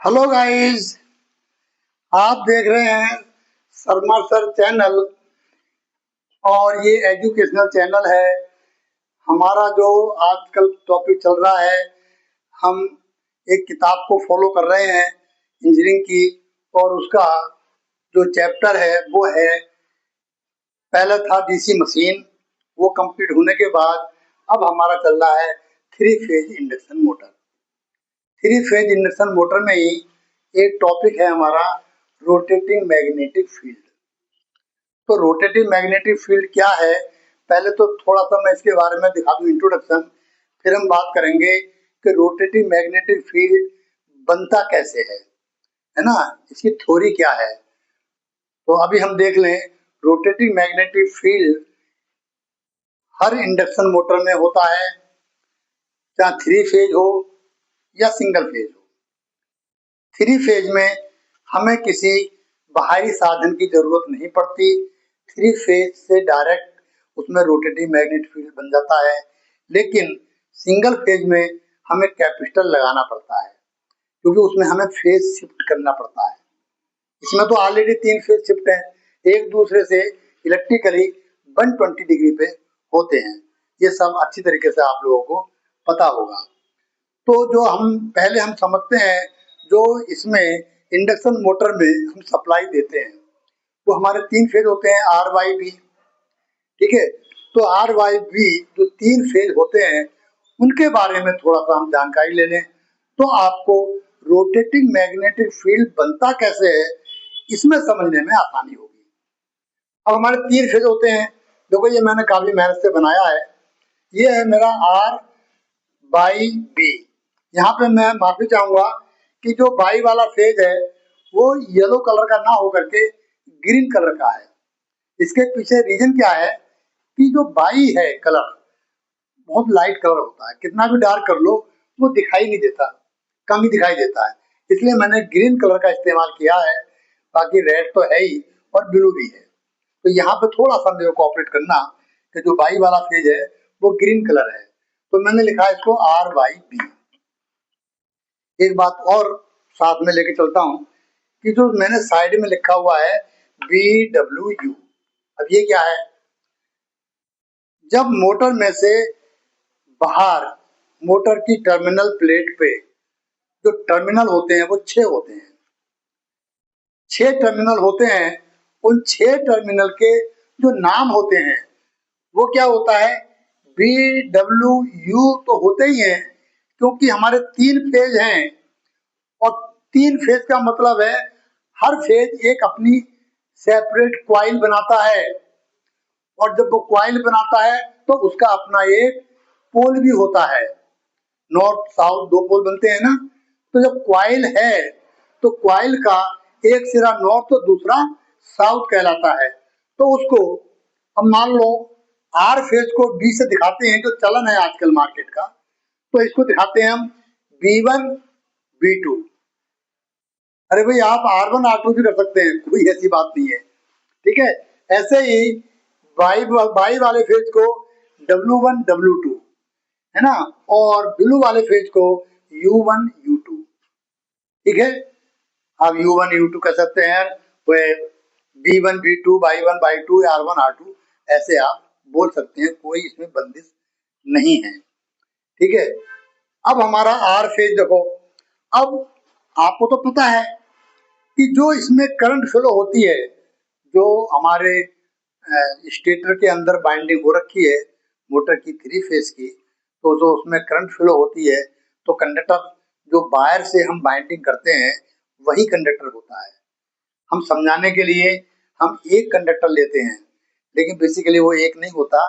Hello guys. आप देख रहे हैं शर्मा सर चैनल और ये एजुकेशनल चैनल है। हमारा जो आजकल टॉपिक चल रहा है, हम एक किताब को फॉलो कर रहे हैं इंजीनियरिंग की, और उसका जो चैप्टर है वो है, पहले था डीसी मशीन, वो कंप्लीट होने के बाद अब हमारा चल रहा है three phase induction motor. Three phase induction motor में ही एक टॉपिक है हमारा रोटेटिंग मैग्नेटिक फील्ड। तो रोटेटिंग मैग्नेटिक फील्ड क्या है, पहले तो थोड़ा सा मैं इसके बारे में दिखा दूं इंट्रोडक्शन, फिर हम बात करेंगे कि रोटेटिंग मैग्नेटिक फील्ड बनता कैसे है ना, इसकी थ्योरी क्या है। तो अभी हम देख लें, रोटेटिंग मैग्नेटिक फील्ड हर इंडक्शन मोटर में होता है, चाहे थ्री फेज हो या सिंगल फेज हो। थ्री फेज में हमें किसी बाहरी साधन की जरूरत नहीं पड़ती, थ्री फेज से डायरेक्ट उसमें रोटेटिंग मैग्नेटिक फील्ड बन जाता है। लेकिन सिंगल फेज में हमें कैपेसिटर लगाना पड़ता है, क्योंकि उसमें हमें फेज शिफ्ट करना पड़ता है। इसमें तो ऑलरेडी तीन फेज शिफ्ट है, एक दूसरे से इलेक्ट्रिकली 120 डिग्री पे होते हैं। ये सब अच्छी तरीके से आप लोगों को पता होगा। तो जो हम समझते हैं, जो इसमें इंडक्शन मोटर में हम सप्लाई देते हैं, वो हमारे तीन फेज होते हैं, आर वाई बी। ठीक है, तो आर वाई बी जो तीन फेज होते हैं, उनके बारे में थोड़ा सा हम जानकारी ले लें, तो आपको रोटेटिंग मैग्नेटिक फील्ड बनता कैसे है, इसमें समझने में आसानी होगी। अब हमारे तीन फेज होते हैं, देखो ये मैंने काफी मेहनत से बनाया है। ये है मेरा आर बाई बी। यहाँ पे मैं माफी चाहूंगा कि जो बाई वाला फेज है वो येलो कलर का ना होकर के ग्रीन कलर का है। इसके पीछे रीजन क्या है कि जो बाई है कलर बहुत लाइट कलर होता है, कितना भी डार्क कर लो वो दिखाई नहीं देता, कम ही दिखाई देता है। इसलिए मैंने ग्रीन कलर का इस्तेमाल किया है, बाकी रेड तो है ही और ब्लू भी है। तो यहाँ पे थोड़ा सा मेरे को ऑपरेट करना कि जो बाई वाला फेज है वो ग्रीन कलर है, तो मैंने लिखा है इसको आर वाई बी। एक बात और साथ में लेके चलता हूँ कि जो मैंने साइड में लिखा हुआ है बी डब्ल्यू यू, अब ये क्या है। जब मोटर में से बाहर मोटर की टर्मिनल प्लेट पे जो टर्मिनल होते हैं वो छह होते हैं, छह टर्मिनल होते हैं। उन छह टर्मिनल के जो नाम होते हैं वो क्या होता है, बी डब्ल्यू यू तो होते ही हैं, क्योंकि हमारे तीन फेज हैं, और तीन फेज का मतलब है हर फेज एक अपनी सेपरेट क्वाइल बनाता है, और जब वो क्वाइल बनाता है तो उसका अपना एक पोल भी होता है। नॉर्थ साउथ दो पोल बनते हैं ना, तो जब क्वाइल है तो क्वाइल का एक सिरा नॉर्थ तो दूसरा साउथ कहलाता है। तो उसको अब मान लो आर फेज को बी से दिखाते हैं, जो चलन है आजकल मार्केट का, तो इसको दिखाते हैं हम B1 B2। अरे भाई आप R1 R2 भी कर सकते हैं, कोई ऐसी बात नहीं है। ठीक है, ऐसे ही वाई वाई वाले फेज को W1 W2 है ना, और ब्लू वाले फेज को U1 U2। ठीक है, आप U1 U2 कह सकते हैं, वे B1 B2 Y1 Y2 R1 R2 ऐसे आप बोल सकते हैं, कोई इसमें बंदिश नहीं है। ठीक है, अब हमारा आर फेज देखो। अब आपको तो पता है कि जो इसमें करंट फ्लो होती है, जो हमारे स्टेटर के अंदर बाइंडिंग हो रखी है मोटर की थ्री फेज की, तो जो उसमें करंट फ्लो होती है, तो कंडक्टर जो वायर से हम बाइंडिंग करते हैं वही कंडक्टर होता है। हम समझाने के लिए हम एक कंडक्टर लेते हैं, लेकिन बेसिकली वो एक नहीं होता,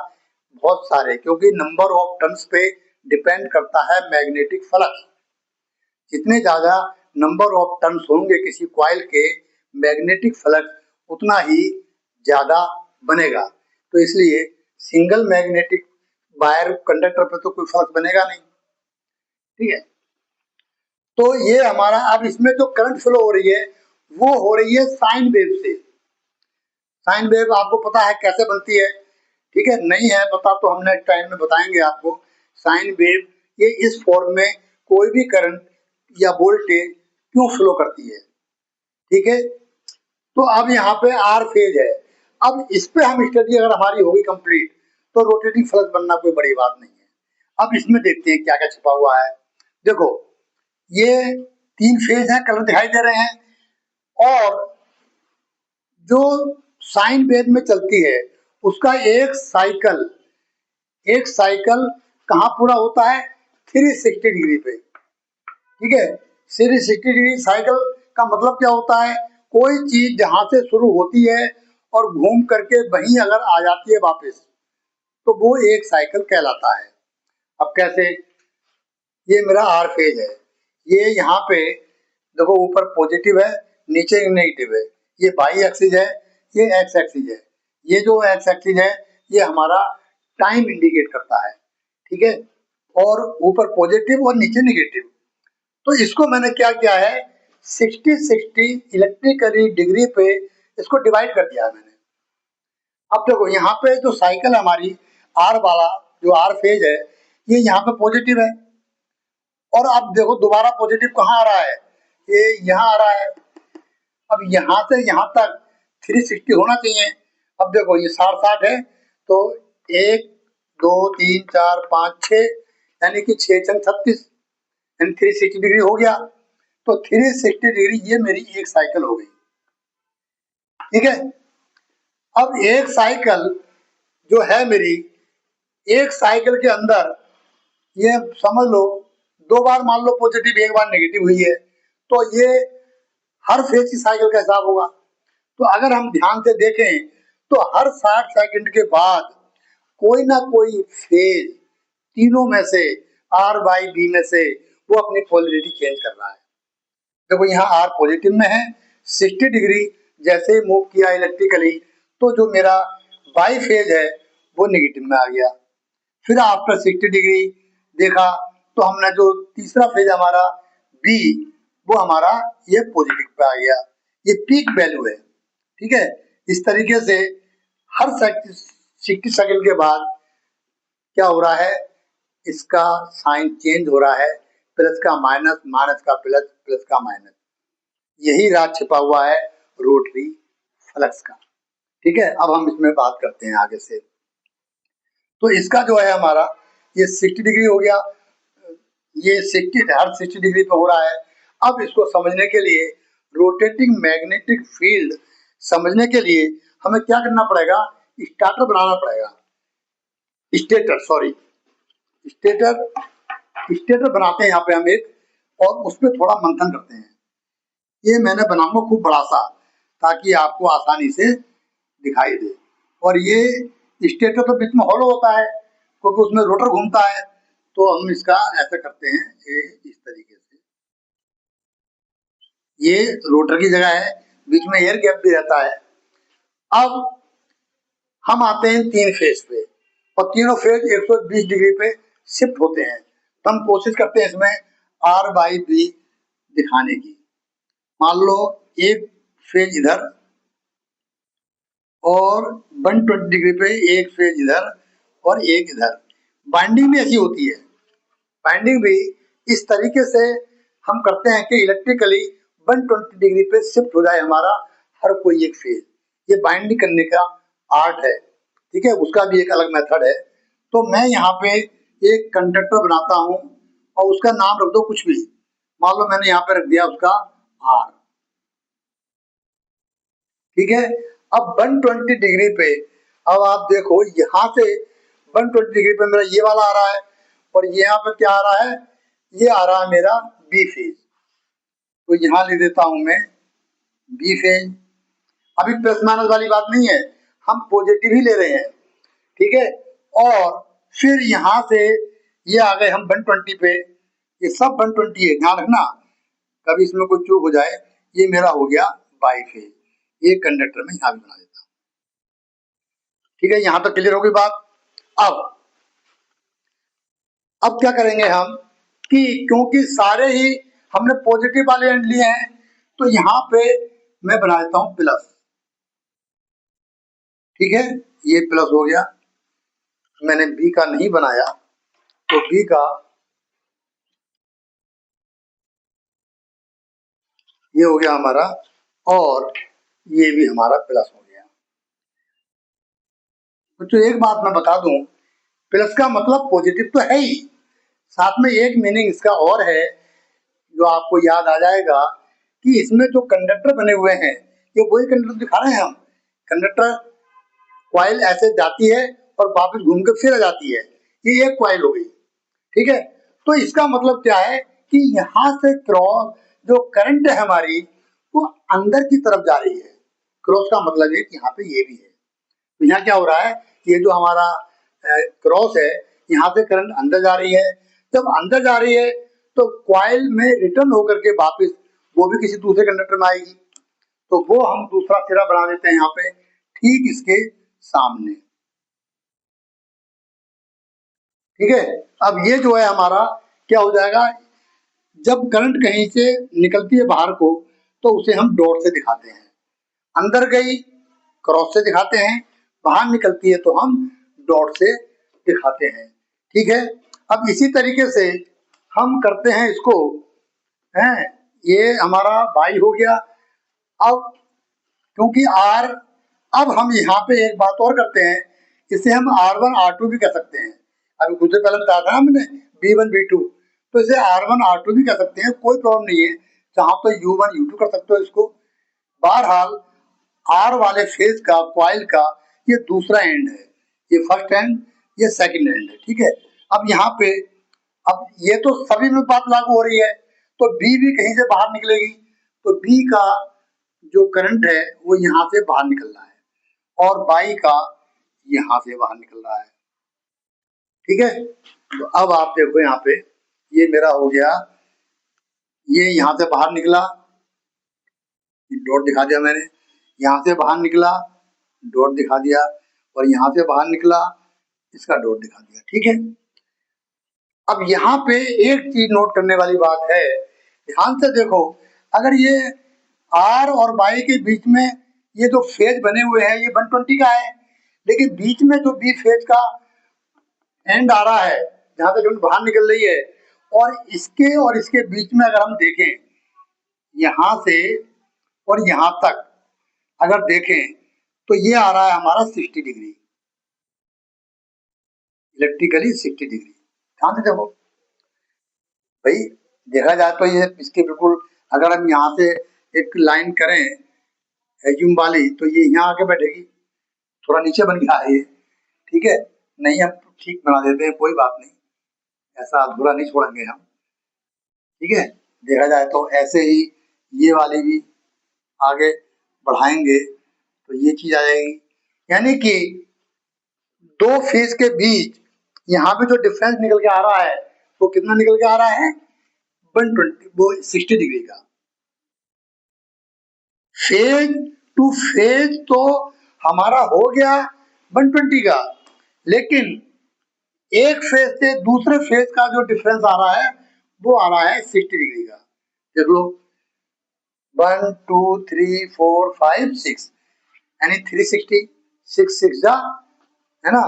बहुत सारे, क्योंकि नंबर ऑफ टर्न्स पे डिपेंड करता है मैग्नेटिक फ्लक्स। जितने ज्यादा नंबर ऑफ टर्न्स होंगे किसी कॉइल के, मैग्नेटिक फ्लक्स उतना ही ज्यादा बनेगा। तो इसलिए सिंगल मैग्नेटिक वायर कंडक्टर पर तो कोई फ्लक्स बनेगा नहीं। ठीक है, तो ये हमारा, अब इसमें जो करंट फ्लो हो रही है वो हो रही है साइन वेव से। साइन वेव आपको पता है कैसे बनती है, ठीक है, नहीं है पता तो हम नेक्स्ट टाइम में बताएंगे आपको। साइन वेव ये इस फॉर्म में कोई भी करंट या वोल्टेज क्यों फ्लो करती है। ठीक है, तो अब यहाँ पे आर फेज है। अब इस पे हम स्टडी अगर हमारी होगी कंप्लीट तो रोटेटिंग फ्लक्स बनना कोई बड़ी बात नहीं है। अब इसमें देखते हैं क्या क्या छिपा हुआ है। देखो, ये 3 फेज है, कलर दिखाई दे रहे हैं। और जो साइन वेव में चलती है उसका एक साइकिल कहाँ पूरा होता है, 360 डिग्री पे। ठीक है, 360 डिग्री साइकिल का मतलब क्या होता है, कोई चीज जहां से शुरू होती है और घूम करके वहीं अगर आ जाती है वापस, तो वो एक साइकिल कहलाता है। अब कैसे, ये मेरा आर फेज है, ये यहाँ पे देखो ऊपर पॉजिटिव है, नीचे नेगेटिव है, ये वाई एक्सिस है, ये एक्स एक्सिस है। ये जो एक्स एक्सिस है ये हमारा टाइम इंडिकेट करता है। ठीक है, और ऊपर पॉजिटिव और नीचे नेगेटिव। तो इसको मैंने क्या किया है, 60-60 इलेक्ट्रिकली डिग्री पे इसको डिवाइड कर दिया है मैंने। अब देखो यहाँ पे जो साइकिल हमारी आर वाला जो आर फेज है, ये यहाँ पे पॉजिटिव है। और अब देखो दोबारा पॉजिटिव कहाँ आ रहा है, ये यहाँ आ रहा है। अब यहाँ से यहाँ तक 360 होना चाहिए। अब देखो ये 60-60 है, तो 1 2 3 4 5 6, यानी कि 6 छंग 36, यानी 360 डिग्री हो गया। तो 360 डिग्री ये मेरी एक साइकिल हो गई। ठीक है, अब एक साइकिल जो है मेरी, एक साइकिल के अंदर ये समझ लो 2 बार मान लो पॉजिटिव 1 बार नेगेटिव हुई है, तो ये हर फेज की साइकिल का हिसाब होगा। तो अगर हम ध्यान से देखें तो हर 60 सेकंड के बाद कोई ना कोई फेज तीनों में से, आर बाई बी में से, वो अपनी पोलरिटी चेंज कर रहा है। देखो यहाँ आर पॉजिटिव में है, 60 डिग्री जैसे ही मूव किया इलेक्ट्रिकली, तो जो मेरा बाई फेज है वो नेगेटिव में आ गया। फिर आफ्टर 60 डिग्री देखा तो हमने जो तीसरा फेज हमारा बी, वो हमारा ये पॉजिटिव पे आ गया। ये पीक वैल्यू है। ठीक है, इस तरीके से हर 60 सेकंड के बाद क्या हो रहा है, इसका साइन चेंज हो रहा है, प्लस का माइनस, माइनस का प्लस, प्लस का माइनस। यही राज छिपा हुआ है रोटरी फ्लक्स का। ठीक है, अब हम इसमें बात करते हैं आगे से। तो इसका जो है हमारा ये 60 डिग्री हो गया, ये 60 हर 60 डिग्री पे हो रहा है। अब इसको समझने के लिए, रोटेटिंग मैग्नेटिक फील्ड समझने के लिए हमें क्या करना पड़ेगा, स्टार्टर बनाना पड़ेगा, स्टेटर, सॉरी स्टेटर। स्टेटर बनाते हैं यहाँ पे हम एक, और उस पर थोड़ा मंथन करते हैं। ये मैंने बनाऊंगा खूब बड़ा सा, ताकि आपको आसानी से दिखाई दे। और ये स्टेटर तो बीच में हॉलो होता है क्योंकि उसमें रोटर घूमता है। तो हम इसका ऐसा करते हैं, ये इस तरीके से, ये रोटर की जगह है, बीच में एयर गैप भी रहता है। अब हम आते हैं 3 फेज पे, और तीनों फेज 120 डिग्री पे शिफ्ट होते हैं। तो हम कोशिश करते हैं इसमें आर बाई बी दिखाने की। मान लो एक फेज इधर और 120 डिग्री पे एक फेज इधर और एक इधर। बाइंडिंग भी ऐसी होती है, बाइंडिंग भी इस तरीके से हम करते हैं कि इलेक्ट्रिकली 120 डिग्री पे शिफ्ट हो जाए हमारा हर कोई एक फेज। ये बाइंडिंग करने का आर्ट है। ठीक है, उसका भी एक अलग मेथड है। तो मैं यहाँ पे एक कंडक्टर बनाता हूँ और उसका नाम रख दो कुछ भी, मान लो मैंने यहाँ पे रख दिया उसका आर। ठीक है, अब 120 डिग्री पे, अब आप देखो यहाँ से 120 डिग्री पे मेरा ये वाला आ रहा है, और यहाँ पे क्या आ रहा है, ये आ रहा है मेरा बी फेज। तो यहाँ ले देता हूं मैं बी फेज। अभी प्लस माइनस वाली बात नहीं है, हम पॉजिटिव ही ले रहे हैं। ठीक है, और फिर यहाँ से ये आ गए हम 120 पे, ये सब 120 है, ध्यान रखना कभी इसमें कोई चूक हो जाए। ये मेरा हो गया बाई फेज, ये कंडक्टर में यहाँ भी बना देता हूँ। ठीक है, यहाँ तक क्लियर हो गई बात। अब क्या करेंगे हम कि क्योंकि सारे ही हमने पॉजिटिव वाले एंड लिए हैं, तो यहाँ पे मैं बना देता हूँ प्लस। ठीक है, ये प्लस हो गया, मैंने बी का नहीं बनाया, तो बी का ये हो गया हमारा, और ये भी हमारा प्लस हो गया। तो एक बात मैं बता दूं, प्लस का मतलब पॉजिटिव तो है ही, साथ में एक मीनिंग इसका और है जो आपको याद आ जाएगा कि इसमें जो कंडक्टर बने हुए हैं, ये वही कंडक्टर दिखा रहे हैं हम। कंडक्टर कॉइल ऐसे जाती है और वापस घूम के फिर आ जाती है, ये एक कॉइल हो गई, ठीक है। तो इसका मतलब क्या है कि यहाँ से क्रॉस जो करंट है हमारी, वो अंदर की तरफ जा रही है। क्रॉस का मतलब है कि यहाँ पे ये भी है। तो यहाँ क्या हो रहा है, ये जो हमारा क्रॉस है, यहाँ से करंट अंदर जा रही है। जब अंदर जा रही है तो कॉइल में रिटर्न होकर के वापस वो भी किसी दूसरे कंडक्टर में आएगी, तो वो हम दूसरा सिरा बना देते हैं यहाँ पे, ठीक इसके सामने, ठीक है। अब ये जो है हमारा क्या हो जाएगा, जब करंट कहीं से निकलती है बाहर को तो उसे हम डॉट से दिखाते हैं, अंदर गई क्रॉस से दिखाते हैं, बाहर निकलती है तो हम डॉट से दिखाते हैं, ठीक है। अब इसी तरीके से हम करते हैं इसको, हैं, ये हमारा बाई हो गया। अब क्योंकि आर, अब हम यहाँ पे एक बात और करते हैं, इसे हम R1 R2 भी कह सकते हैं। अभी कुछ देर पहले बताया था हमने B1 B2, तो इसे R1 R2 भी कह सकते हैं, कोई प्रॉब्लम नहीं है। चाहो तो U1 U2 कर सकते हो इसको। बहरहाल आर वाले फेज का कॉइल का ये दूसरा एंड है, ये फर्स्ट एंड, ये सेकंड एंड है, ठीक है। अब यहाँ पे, अब ये तो सभी में बात लागू हो रही है, तो बी भी कहीं से बाहर निकलेगी, तो बी का जो करंट है वो यहाँ से बाहर निकल रहा है और बाई का यहाँ से बाहर निकल रहा है, ठीक है। तो अब आप देखो यहाँ पे, ये मेरा हो गया, ये यहाँ से बाहर निकला, डॉट दिखा दिया मैंने, यहाँ से बाहर निकला, डॉट दिखा दिया, और यहाँ से बाहर निकला, इसका डॉट दिखा दिया, ठीक है। अब यहाँ पे एक चीज नोट करने वाली बात है, ध्यान से देखो, अगर ये आर और बाई के बीच में ये जो फेज बने हुए हैं ये 120 का है, लेकिन बीच में जो बी फेज का एंड आ रहा है जहां से करंट बाहर निकल रही है, और इसके बीच में अगर हम देखें यहां से और यहां तक अगर देखें तो ये आ रहा है हमारा 60 डिग्री, इलेक्ट्रिकली 60 डिग्री। ध्यान से देखो भाई, देखा जाए तो ये इसके बिल्कुल, अगर हम यहाँ से एक लाइन करें एज्यूम वाली, तो ये यहाँ आके बैठेगी, थोड़ा नीचे बन गया है ये, ठीक है। नहीं, हम ठीक बना देते हैं, कोई बात नहीं, ऐसा अधूरा नहीं छोड़ेंगे हम, ठीक है। देखा जाए तो ऐसे ही ये वाली भी आगे बढ़ाएंगे तो ये चीज आ जाएगी, यानी कि दो फेज के बीच यहाँ पे जो डिफरेंस निकल के आ रहा है वो कितना निकल के आ रहा है, 120, वो 60 डिग्री का। फेज टू फेज तो हमारा हो गया 120 का, लेकिन एक फेज से दूसरे फेज का जो डिफरेंस आ रहा है वो आ रहा है 60 डिग्री का। देख लो, 1 2 3 4 5 6, यानी 360, 6 6 जा, है ना,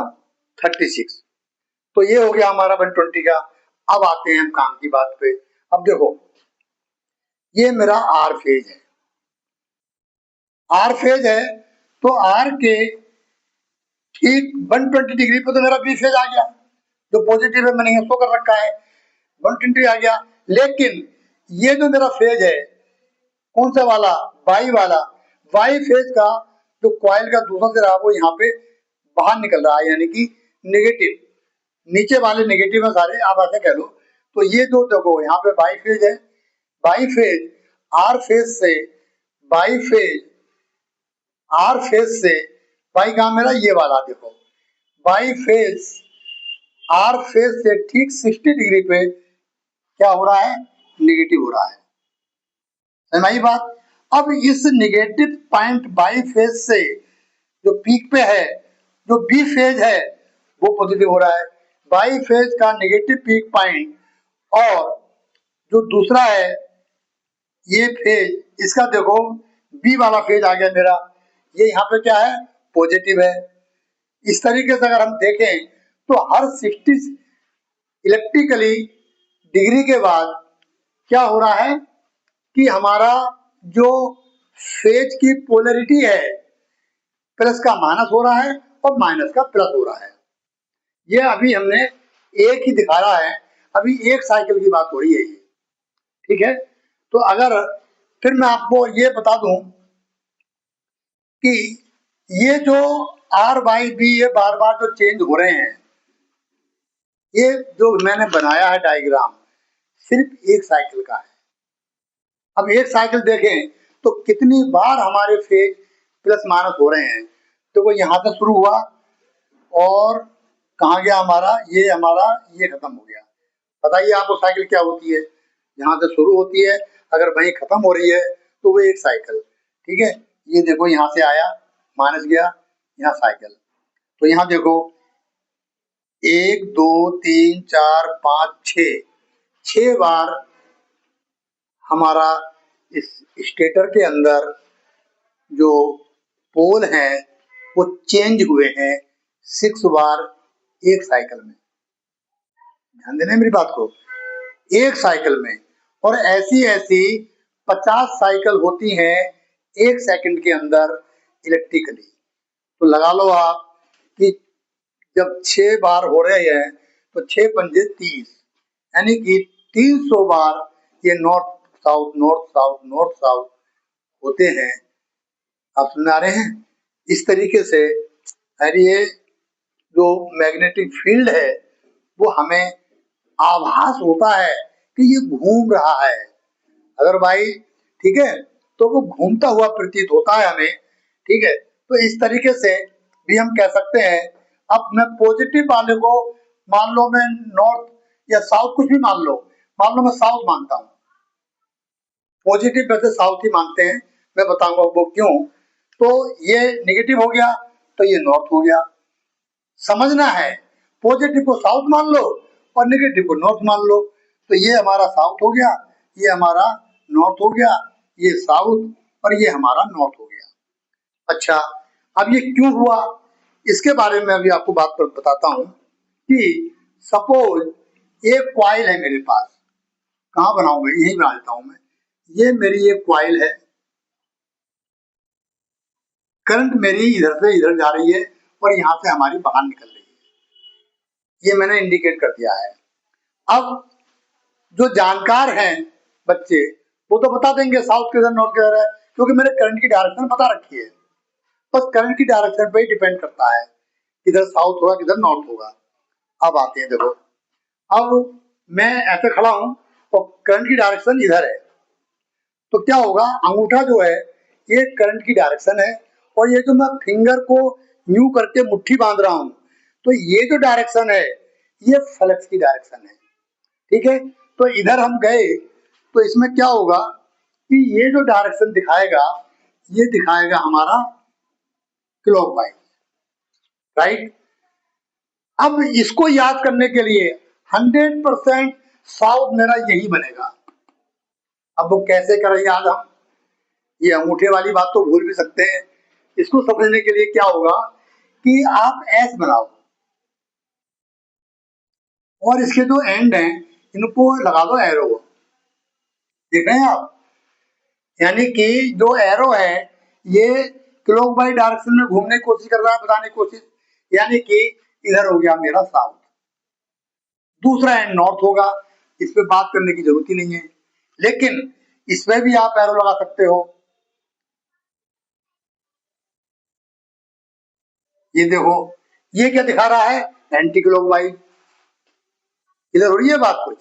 36। तो ये हो गया हमारा 120 का। अब आते हैं हम काम की बात पे। अब देखो, ये मेरा आर फेज है, आर फेज है, तो आर के ठीक 120 डिग्री पे तो मेरा बी फेज आ गया, जो पॉजिटिव है मैंने इसको कर रखा है, 120 आ गया। लेकिन ये जो मेरा फेज है, कौन सा वाला, वाई वाला, वाई फेज का जो कॉइल का दूसरा सिरा वो यहाँ पे बाहर निकल रहा है, यानी कि नेगेटिव, नीचे वाले नेगेटिव है सारे, आप ऐसे कह लो। तो ये जो देखो यहाँ पे बाई फेज है, बाई फेज आर फेज से, बाई फेज आर फेज से, बाई कहा मेरा ये वाला देखो, बाई फेज आर फेज से ठीक 60 डिग्री पे क्या हो रहा है, निगेटिव हो रहा है, समझ आई बात। अब इस निगेटिव पॉइंट बाई फेज से जो पीक पे है, जो बी फेज है वो पॉजिटिव हो रहा है, बाई फेज का नेगेटिव पीक पॉइंट, और जो दूसरा है ये फेज, इसका देखो बी वाला फेज आ गया मेरा, ये यहाँ पे क्या है, पॉजिटिव है। इस तरीके से अगर हम देखें तो हर 60 इलेक्ट्रिकली डिग्री के बाद क्या हो रहा है कि हमारा जो फेज की पोलरिटी है, प्लस का माइनस हो रहा है और माइनस का प्लस हो रहा है। ये अभी हमने एक ही दिखा रहा है, अभी एक साइकिल की बात हो रही है ये, ठीक है। तो अगर फिर मैं आपको ये बता दूं कि ये जो आर बाई बी ये बार बार जो चेंज हो रहे हैं, ये जो मैंने बनाया है डायग्राम सिर्फ एक साइकिल का है। अब एक साइकिल देखें तो कितनी बार हमारे फेज प्लस माइनस हो रहे हैं। तो वो यहाँ से शुरू हुआ और कहाँ गया हमारा, ये खत्म हो गया। बताइए आपको साइकिल क्या होती है? यहाँ से शुरू होती है, अगर वहीं खत्म हो रही है तो वो एक साइकिल, ठीक है। ये देखो यहाँ से आया, माइनस गया, यहाँ साइकिल। तो यहाँ देखो 1 2 3 4 5 6, 6 बार हमारा इस स्टेटर के अंदर जो पोल हैं वो चेंज हुए हैं 6 बार एक साइकिल में। ध्यान देना मेरी बात को, एक साइकिल में। और ऐसी ऐसी 50 साइकिल होती हैं एक सेकंड के अंदर इलेक्ट्रिकली। तो लगा लो आप कि जब 6 बार हो रहे हैं तो 6 पंजे 30, यानी कि 300 बार ये north south north south north south होते हैं। आप सुना रहे हैं? इस तरीके से ये जो मैग्नेटिक फील्ड है वो हमें आभास होता है कि ये घूम रहा है। अगर भाई ठीक है तो वो घूमता हुआ प्रतीत होता है हमें, ठीक है। तो इस तरीके से भी हम कह सकते हैं। अब मैं पॉजिटिव वाले को मान लो मैं नॉर्थ या साउथ कुछ भी मान लो मैं साउथ मानता हूँ, पॉजिटिव वैसे साउथ ही मानते हैं, मैं बताऊंगा वो क्यों। तो ये नेगेटिव हो गया तो ये नॉर्थ हो गया। समझना है, पॉजिटिव को साउथ मान लो और नेगेटिव को नॉर्थ मान लो। तो ये हमारा साउथ हो गया, ये हमारा नॉर्थ हो गया, ये साउथ और ये हमारा नॉर्थ हो गया। अच्छा, अब ये क्यों हुआ इसके बारे में अभी आपको बात बताता हूँ कि सपोज एक कॉइल है मेरे पास, कहाँ बनाऊंगा, यही बना लेता हूँ मैं। ये मेरी एक कॉइल है, करंट मेरी इधर से इधर जा रही है और यहाँ से हमारी बाहर निकल रही है। ये मैंने इंडिकेट कर दिया है। अब जो जानकार हैं बच्चे वो तो बता देंगे साउथ किधर नॉर्थ किधर है, क्योंकि मैंने करंट की डायरेक्शन बता रखी है। बस करंट की डायरेक्शन पे ही डिपेंड करता है, किधर साउथ होगा किधर नॉर्थ होगा। अब आते हैं, देखो अब मैं ऐसे खड़ा हूं और करंट की डायरेक्शन इधर है, तो क्या होगा, अंगूठा जो है ये करंट की डायरेक्शन है और ये जो मैं फिंगर को यूं करके मुट्ठी बांध रहा हूं, तो ये जो डायरेक्शन है ये फ्लक्स की डायरेक्शन है, ठीक है। तो इधर हम गए तो इसमें क्या होगा कि ये जो डायरेक्शन दिखाएगा ये दिखाएगा हमारा क्लॉकवाइज, राइट। अब इसको याद करने के लिए 100% साउथ मेरा यही बनेगा। अब वो कैसे करें याद हम, ये अंगूठे वाली बात तो भूल भी सकते हैं। इसको समझने के लिए क्या होगा कि आप एस बनाओ और इसके जो एंड हैं इनको लगा दो एरो, देख रहे हैं आप। यानी कि जो एरो है ये क्लॉकवाइज डायरेक्शन में घूमने की कोशिश कर रहा है, बताने की कोशिश, यानी कि इधर हो गया मेरा साउथ। दूसरा एंड नॉर्थ होगा, इस पे बात करने की जरूरत ही नहीं है, लेकिन इसमें भी आप एरो लगा सकते हो। ये देखो ये क्या दिखा रहा है, एंटी क्लॉकवाइज, इधर हो रही है बात कुछ।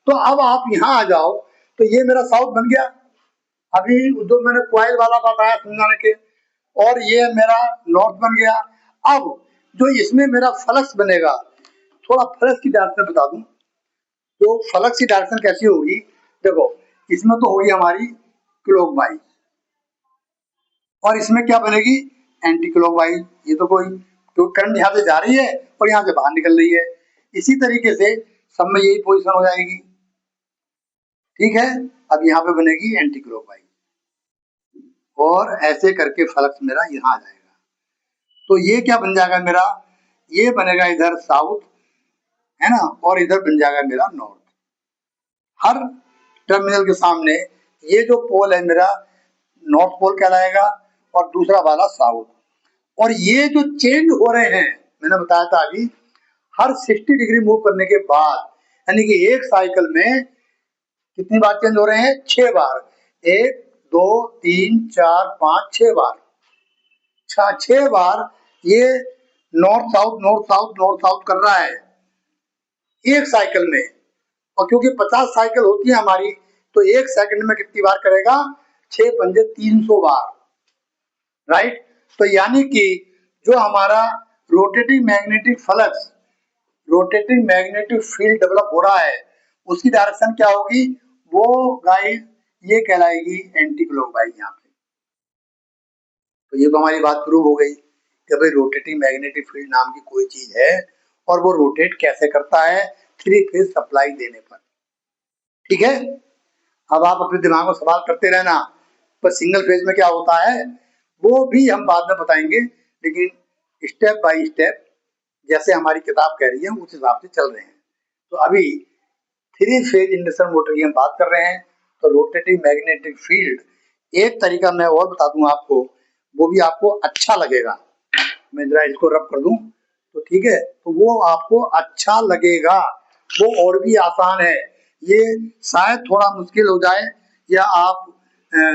तो अब आप यहाँ आ जाओ तो ये मेरा साउथ बन गया, अभी जो मैंने क्वाइल वाला बताया समझाने के, और ये मेरा नॉर्थ बन गया। अब जो इसमें मेरा फ्लक्स बनेगा, थोड़ा फ्लक्स की डायरेक्शन बता दूं, तो फ्लक्स की डायरेक्शन कैसी होगी, देखो इसमें तो होगी हमारी क्लॉकवाइज और इसमें क्या बनेगी, एंटी क्लॉकवाइज। ये तो कोई तो करंट यहाँ से जा रही है और यहाँ से बाहर निकल रही है, इसी तरीके से सब में यही पोजीशन हो जाएगी, ठीक है। अब यहाँ पे बनेगी एंटी क्लॉकवाइज और ऐसे करके फ्लक्स मेरा यहाँ आ जाएगा। तो ये क्या बन जाएगा मेरा, ये बनेगा इधर साउथ, है ना, और इधर बन जाएगा मेरा नॉर्थ। हर टर्मिनल के सामने ये जो पोल है मेरा नॉर्थ पोल कहलाएगा और दूसरा वाला साउथ। और ये जो चेंज हो रहे हैं, मैंने बताया था अभी, हर 60 डिग्री मूव करने के बाद, यानी कि एक साइकिल में कितनी बार चेंज हो रहे हैं? 6 बार। 1 2 3 4 5 6 बार। 6 बार ये नॉर्थ साउथ कर रहा है एक साइकिल में। और क्योंकि 50 साइकिल होती है हमारी, तो एक सेकंड में कितनी बार करेगा? 6 पंजे 300 बार, राइट। तो यानी कि जो हमारा rotating magnetic flux, rotating magnetic field develop हो रहा है, उसकी डायरेक्शन क्या होगी? वो गाइस ये कहलाएगी एंटी क्लॉकवाइज। यहाँ पे तो ये तो हमारी बात प्रूव हो गई कि भाई रोटेटिंग मैग्नेटिक फील्ड नाम की कोई चीज है और वो रोटेट कैसे करता है? 3 फेज सप्लाई देने पर। ठीक है, अब आप अपने दिमाग में सवाल करते रहना, पर सिंगल फेज में क्या होता है वो भी हम बाद में बताएंगे, लेकिन स्टेप बाय स्टेप जैसे हमारी किताब कह रही है उस हिसाब से चल रहे हैं। तो अभी 3 फेज इंडक्शन मोटर की हम बात कर रहे हैं। तो रोटेटिंग मैग्नेटिक फील्ड, एक तरीका मैं और बता दूं आपको, वो भी आपको अच्छा लगेगा। मैं जरा इसको रब कर दूं तो ठीक है, तो वो आपको अच्छा लगेगा, वो और भी आसान है। ये शायद थोड़ा मुश्किल हो जाए या आप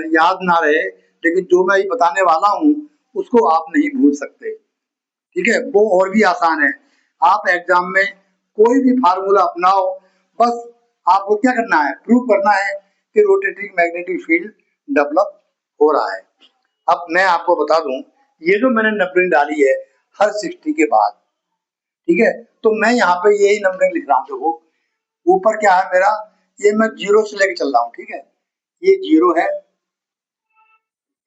याद ना रहे, लेकिन जो मैं ये बताने वाला हूँ उसको आप नहीं भूल सकते। ठीक है, वो और भी आसान है। आप एग्जाम में कोई भी फार्मूला अपनाओ, बस आपको क्या करना है? प्रूव करना है कि रोटेटिंग मैग्नेटिक फील्ड डेवलप हो रहा है। अब मैं आपको बता दूं, ये जो मैंने नंबरिंग डाली है हर 60 के बाद, ठीक है, तो मैं यहाँ पे यही नंबरिंग लिख रहा हूँ। देखो ऊपर क्या है मेरा, ये मैं 0 से लेके चल रहा हूँ। ठीक है, ये 0 है,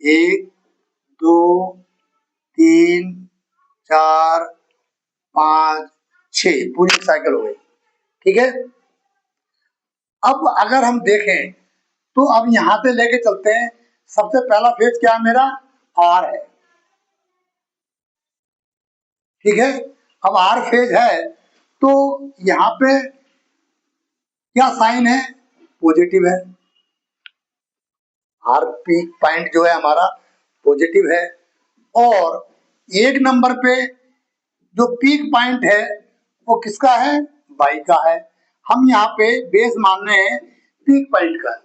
1 2 3 4 5 6, पूरी साइकिल हो गई। ठीक है, अब अगर हम देखें तो अब यहां से लेके चलते हैं। सबसे पहला फेज क्या है मेरा? आर है। ठीक है, अब आर फेज है तो यहाँ पे क्या साइन है? पॉजिटिव है। आर पीक पॉइंट जो है हमारा पॉजिटिव है। और एक नंबर पे जो पीक पॉइंट है वो किसका है? बाई का है। हम यहाँ पे बेस मान रहे हैं पीक पॉइंट का।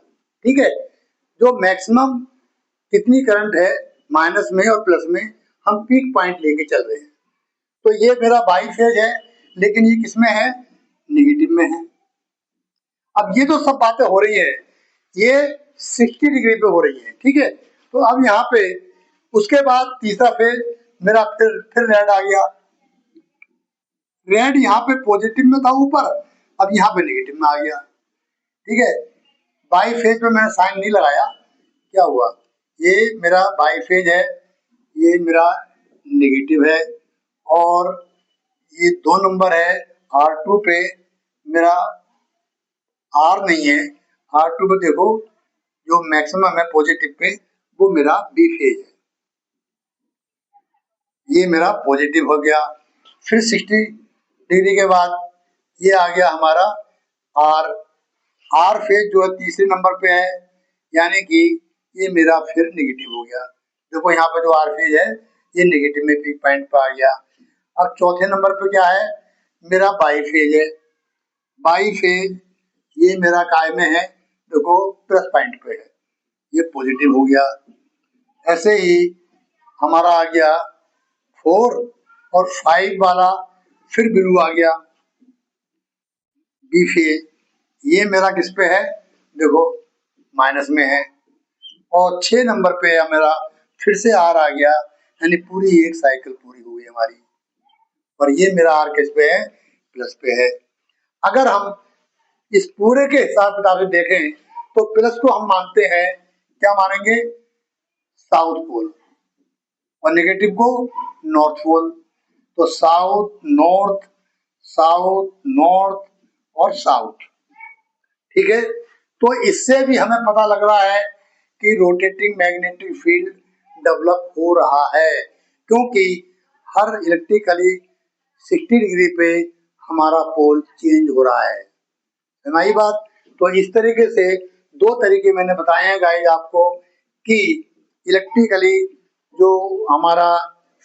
ठीक है, जो मैक्सिमम कितनी करंट है माइनस में और प्लस में, हम पीक पॉइंट लेके चल रहे हैं। तो ये मेरा बाई फेज है, लेकिन ये किसमें है? निगेटिव में है। अब ये जो सब बातें हो रही है ये 60 डिग्री पे हो रही है। ठीक है, तो अब यहाँ पे उसके बाद तीसरा फेज मेरा फिर रेड आ गया। रेड यहाँ पे पॉजिटिव में था ऊपर, अब यहाँ पे नेगेटिव में आ गया। ठीक है, बाई फेज पे मैंने साइन नहीं लगाया, क्या हुआ? ये मेरा बाई फेज है, ये मेरा नेगेटिव है। और ये 2 नंबर है R2 पे, मेरा R नहीं है। R2 पे देखो जो मैक्सिमम है पॉजिटिव पे, वो मेरा बी फेज है। ये मेरा पॉजिटिव हो गया। फिर 60 डिग्री के बाद ये आ गया हमारा आर। आर फेज जो है तीसरे नंबर पे है, यानी कि ये मेरा फिर नेगेटिव हो गया। देखो यहाँ पे जो आर फेज है ये नेगेटिव में पीक पॉइंट पे आ गया। अब चौथे नंबर पे क्या है? मेरा बाई फेज है। बाई फेज ये मेरा काय में है, देखो प्लस पॉइंट पे है, ये पॉजिटिव हो गया। ऐसे ही हमारा आ गया 4 और 5 वाला, फिर ब्लू आ गया बी फेज, ये मेरा किस पे है? देखो माइनस में है। और 6 नंबर पे मेरा फिर से आर आ गया, यानी पूरी एक साइकिल पूरी हो गई हमारी। और ये मेरा आर किस पे है? प्लस पे है। अगर हम इस पूरे के हिसाब किताब से देखें तो प्लस को हम मानते हैं, क्या मानेंगे? साउथ पोल, और नेगेटिव को नॉर्थ पोल। तो साउथ नॉर्थ, साउथ नॉर्थ और साउथ। ठीक है, तो इससे भी हमें पता लग रहा है कि रोटेटिंग मैग्नेटिक फील्ड डेवलप हो रहा है, क्योंकि हर इलेक्ट्रिकली 60 डिग्री पे हमारा पोल चेंज हो रहा है। समझ बात? तो इस तरीके से 2 तरीके मैंने बताए हैं गाइस आपको कि इलेक्ट्रिकली जो हमारा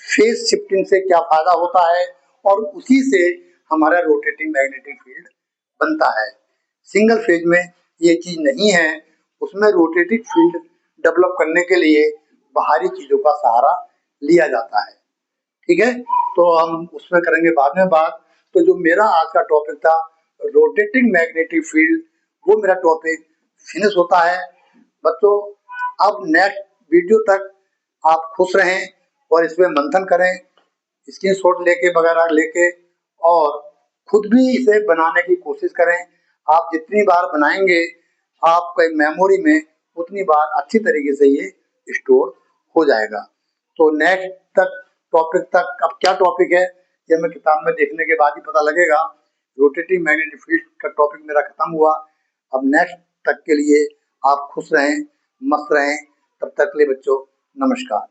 फेज शिफ्टिंग से क्या फायदा होता है और उसी से हमारा रोटेटिंग मैग्नेटिक फील्ड बनता है। सिंगल फेज में ये चीज नहीं है, उसमें रोटेटिंग फील्ड डेवलप करने के लिए बाहरी चीजों का सहारा लिया जाता है। ठीक है, तो हम उसमें करेंगे बाद में बात। तो जो मेरा आज का टॉपिक था रोटेटिंग मैग्नेटिक फील्ड, वो मेरा टॉपिक फिनिश होता है। बच्चों, अब नेक्स्ट वीडियो तक आप खुश रहें और इसमें मंथन करें, स्क्रीनशॉट लेके वगैरह लेके, और खुद भी इसे बनाने की कोशिश करें। आप जितनी बार बनाएंगे आपके मेमोरी में उतनी बार अच्छी तरीके से ये स्टोर हो जाएगा। तो नेक्स्ट तक टॉपिक तक अब क्या टॉपिक है ये मैं किताब में देखने के बाद ही पता लगेगा। रोटेटिंग मैग्नेटिक फील्ड का टॉपिक मेरा खत्म हुआ। अब नेक्स्ट तक के लिए आप खुश रहें, मस्त रहें। तब तक के लिए बच्चों नमस्कार।